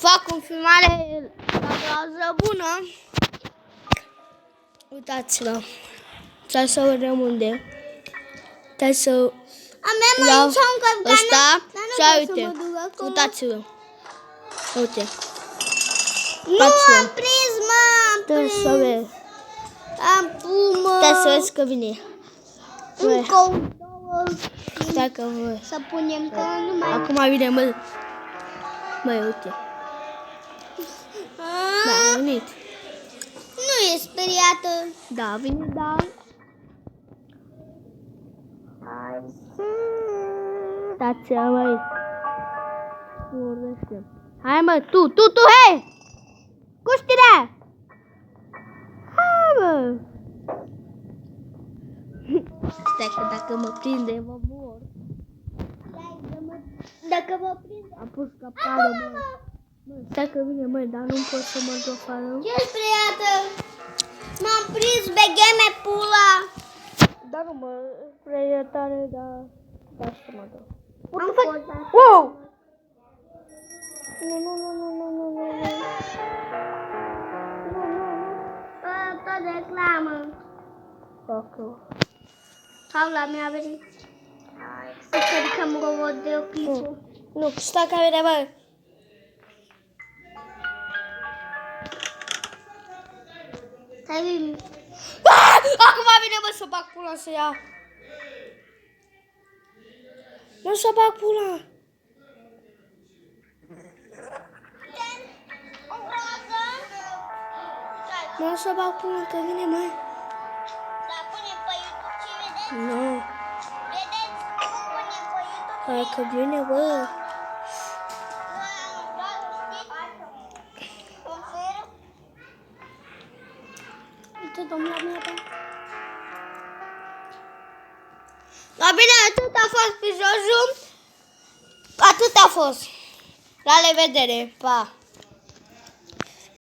fac o filmare la gază bună. Uitați-vă. Trebuie să vedem unde. Trebuie să iau ăsta și uite. Uitați-vă. Uite. Nu am prins, mă! Trebuie să vezi. Am pumă! Trebuie să vezi că vine. Încă un două. Stai că vă... Să punem că nu mai... Acum vine, mă. Măi, uite. Da, a venit. Nu e speriată. Da, vine, da. Uitați-vă, măi. Vorbește. Hai, mă, tu, hei! Cu știrea! Hai, mă! Stai că dacă mă prinde, mă mor. Dacă mă prinde... Am pus capcană, mă. Stai că vine, măi, dar nu pot să mă duc afară. Ce speriată? M-am prins, begheme pula. Da, nu mă, prea tare, dar... Da, să mă duc. Am fost. Wow! Nu. Tot reclamă. Ok. Sau la mea a venit. Să ridicăm robot de ochiță. Nu, stai că vine, bă. Stai bine. Acum vine, bă, să bag pula să ia. Nu să bag pula. Nu să bag pula, că vine, mă. Da, punem pe YouTube și vedeți? Nu. Vedeți? Punem pe YouTube. Hai că vine, bă. Uite, domnul la mea, La bine, atât a fost episodul. Atât a fost. La revedere. Pa.